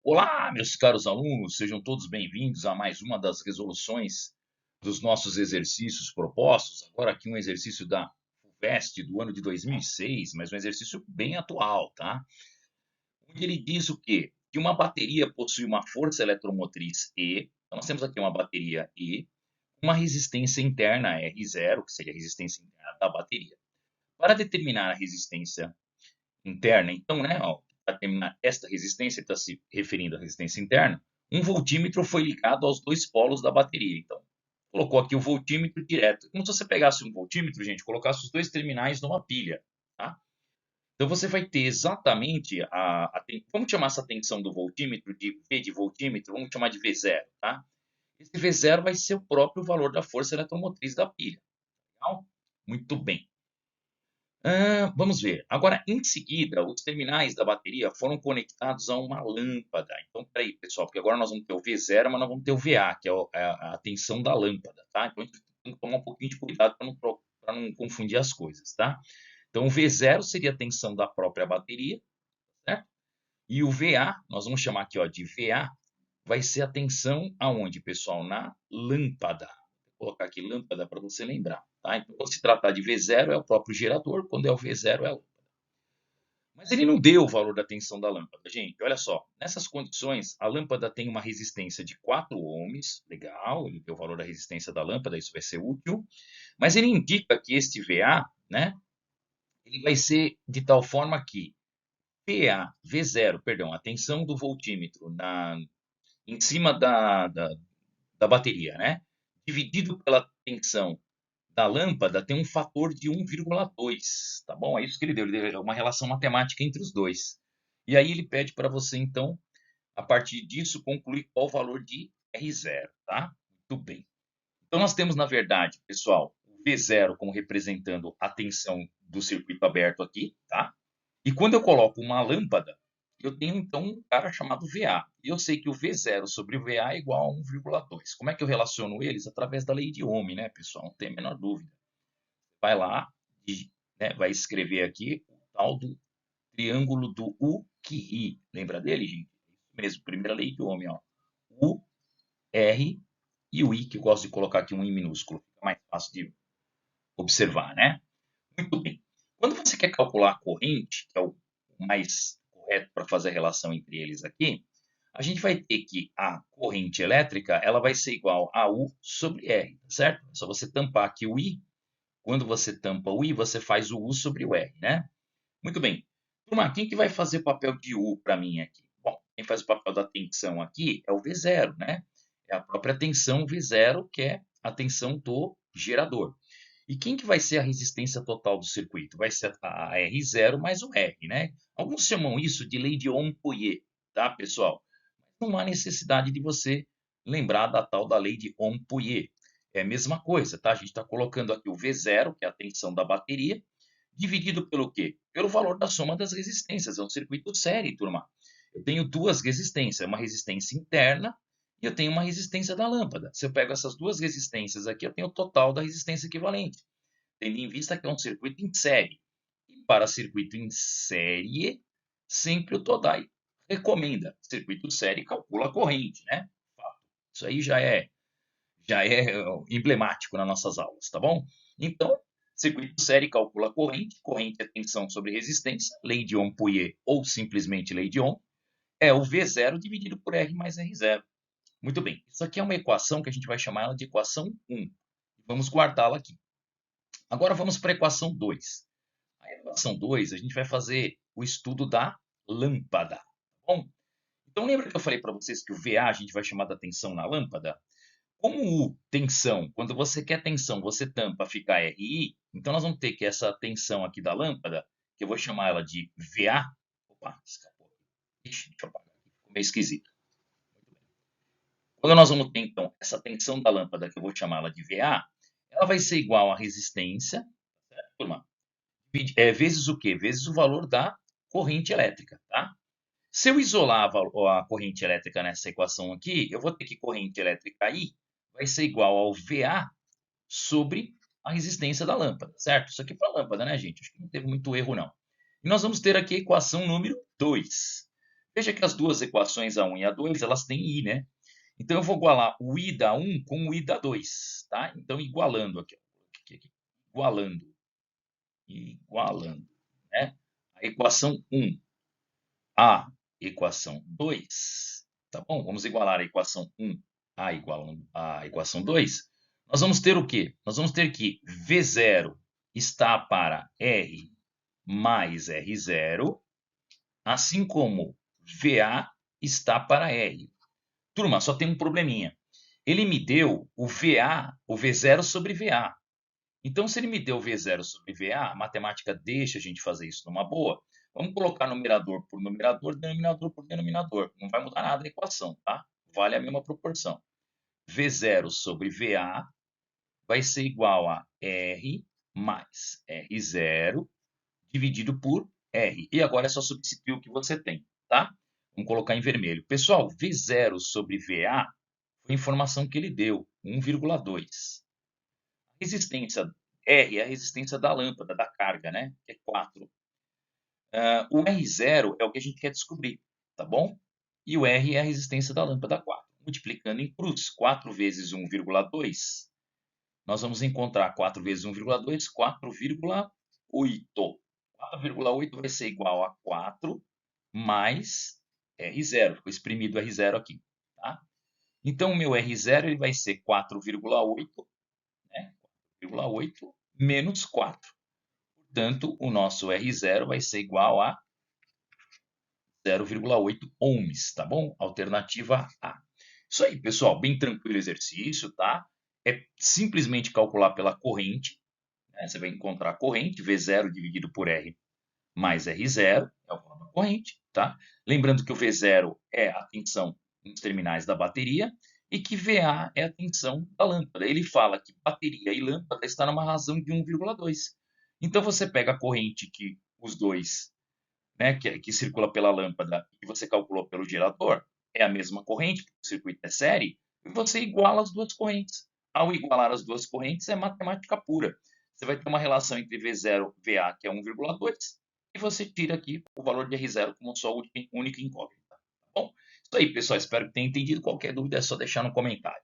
Olá, meus caros alunos, sejam todos bem-vindos a mais uma das resoluções dos nossos exercícios propostos. Agora aqui um exercício da FUVEST do ano de 2006, mas um exercício bem atual, tá? Onde ele diz o quê? Que uma bateria possui uma força eletromotriz E. Então nós temos aqui uma bateria E, uma resistência interna R0, que seria a resistência interna da bateria. Para determinar a resistência interna, então, né, para determinar esta resistência, está se referindo à resistência interna, um voltímetro foi ligado aos dois polos da bateria. Então, colocou aqui o voltímetro direto. Como se você pegasse um voltímetro, gente, colocasse os dois terminais numa pilha, tá? Então, você vai ter exatamente vamos chamar essa tensão do voltímetro de V de voltímetro, vamos chamar de V0, tá? Esse V0 vai ser o próprio valor da força eletromotriz da pilha. Legal? Muito bem. Vamos ver. Agora, em seguida, os terminais da bateria foram conectados a uma lâmpada. Então, peraí, pessoal, porque agora nós vamos ter o V0, mas nós vamos ter o VA, que é a tensão da lâmpada, tá? Então, a gente tem que tomar um pouquinho de cuidado para não confundir as coisas, tá? Então, o V0 seria a tensão da própria bateria, certo? E o VA, nós vamos chamar aqui ó, de VA, vai ser a tensão aonde, pessoal? Na lâmpada. Vou colocar aqui lâmpada para você lembrar. Tá? Então, quando se tratar de V0, é o próprio gerador, quando é o V0, é a lâmpada. Mas ele não deu o valor da tensão da lâmpada, gente. Olha só, nessas condições, a lâmpada tem uma resistência de 4 ohms, legal, ele deu o valor da resistência da lâmpada, isso vai ser útil. Mas ele indica que este VA, né, ele vai ser de tal forma que V0, perdão, a tensão do voltímetro em cima da bateria, né, dividido pela tensão da lâmpada tem um fator de 1,2, tá bom? É isso que ele deu, ele deu uma relação matemática entre os dois. E aí ele pede para você, então, a partir disso, concluir qual o valor de R0, tá? Muito bem. Então nós temos, na verdade, pessoal, o V0 como representando a tensão do circuito aberto aqui, tá? E quando eu coloco uma lâmpada, eu tenho então um cara chamado VA. E eu sei que o V0 sobre o VA é igual a 1,2. Como é que eu relaciono eles? Através da lei de Ohm, né, pessoal? Não tem a menor dúvida. Vai lá e né, vai escrever aqui o tal do triângulo do Ukiri. Lembra dele, gente? Isso mesmo, primeira lei de Ohm, ó. U, R e o I, que eu gosto de colocar aqui um I minúsculo. Fica mais fácil de observar, né? Muito bem. Quando você quer calcular a corrente, que é o mais correto para fazer a relação entre eles aqui, a gente vai ter que a corrente elétrica ela vai ser igual a U sobre R, certo? É só você tampar aqui o I. Quando você tampa o I, você faz o U sobre o R, né? Muito bem. Turma, quem que vai fazer o papel de U para mim aqui? Bom, quem faz o papel da tensão aqui é o V0, né? É a própria tensão V0, que é a tensão do gerador. E quem que vai ser a resistência total do circuito? Vai ser a R0 mais o R, né? Alguns chamam isso de lei de Ohm-Pouillet, tá, pessoal? Não há necessidade de você lembrar da tal da lei de Ohm-Pouillet. É a mesma coisa, tá? A gente está colocando aqui o V0, que é a tensão da bateria, dividido pelo quê? Pelo valor da soma das resistências. É um circuito série, turma. Eu tenho duas resistências, uma resistência interna e eu tenho uma resistência da lâmpada. Se eu pego essas duas resistências aqui, eu tenho o total da resistência equivalente, tendo em vista que é um circuito em série. E para circuito em série, sempre o Todai recomenda. Circuito série calcula a corrente, né? Isso aí já é emblemático nas nossas aulas, tá bom? Então, circuito série calcula a corrente, corrente é tensão sobre resistência, lei de Ohm-Pouillet ou simplesmente lei de Ohm, é o V0 dividido por R mais R0. Muito bem, isso aqui é uma equação que a gente vai chamar ela de equação 1. Vamos guardá-la aqui. Agora vamos para a equação 2. A equação 2, a gente vai fazer o estudo da lâmpada. Tá bom? Então lembra que eu falei para vocês que o VA a gente vai chamar da tensão na lâmpada? Como U, tensão, quando você quer tensão, você tampa, fica RI, então nós vamos ter que essa tensão aqui da lâmpada, que eu vou chamar ela de VA. Opa, escapou. Ixi, deixa eu apagar aqui, ficou meio esquisito. Quando nós vamos ter, então, essa tensão da lâmpada, que eu vou chamá-la de VA, ela vai ser igual à resistência, certo, turma? Vezes o quê? Vezes o valor da corrente elétrica, tá? Se eu isolar a corrente elétrica nessa equação aqui, eu vou ter que corrente elétrica I vai ser igual ao VA sobre a resistência da lâmpada, certo? Isso aqui para a lâmpada, né, gente? Acho que não teve muito erro, não. E nós vamos ter aqui a equação número 2. Veja que as duas equações, a 1 e a 2, elas têm I, né? Então, eu vou igualar o I da 1 com o I da 2, tá? Então, igualando aqui, igualando, né? A equação 1 à equação 2, tá bom? Vamos igualar a equação 1 à equação 2. Nós vamos ter o quê? Nós vamos ter que V0 está para R mais R0, assim como VA está para R. Turma, só tem um probleminha. Ele me deu o VA, o V0 sobre VA. Então, se ele me deu V0 sobre VA, a matemática deixa a gente fazer isso numa boa. Vamos colocar numerador por numerador, denominador por denominador. Não vai mudar nada a equação, tá? Vale a mesma proporção. V0 sobre VA vai ser igual a R mais R0 dividido por R. E agora é só substituir o que você tem, tá? Vamos colocar em vermelho. Pessoal, V0 sobre VA foi a informação que ele deu, 1,2. A resistência R é a resistência da lâmpada, da carga, né? Que é 4. O R0 é o que a gente quer descobrir, tá bom? E o R é a resistência da lâmpada 4. Multiplicando em cruz, 4 vezes 1,2, nós vamos encontrar 4 vezes 1,2, 4,8. 4,8 vai ser igual a 4 mais R0. Ficou exprimido R0 aqui, tá? Então, o meu R0 ele vai ser 4,8, né? 4,8 menos 4. Portanto, o nosso R0 vai ser igual a 0,8 ohms, tá bom? Alternativa A. Isso aí, pessoal, bem tranquilo o exercício, tá? É simplesmente calcular pela corrente, né? Você vai encontrar a corrente, V0 dividido por R mais R0, é o valor da corrente, tá? Lembrando que o V0 é a tensão nos terminais da bateria e que VA é a tensão da lâmpada. Ele fala que bateria e lâmpada está numa razão de 1,2. Então, você pega a corrente que os dois, né, que circula pela lâmpada e você calculou pelo gerador, é a mesma corrente, porque o circuito é série, e você iguala as duas correntes. Ao igualar as duas correntes, é matemática pura. Você vai ter uma relação entre V0 e VA, que é 1,2, e você tira aqui o valor de R0 como sua única incógnita. Tá bom? Isso aí, pessoal. Espero que tenham entendido. Qualquer dúvida é só deixar no comentário.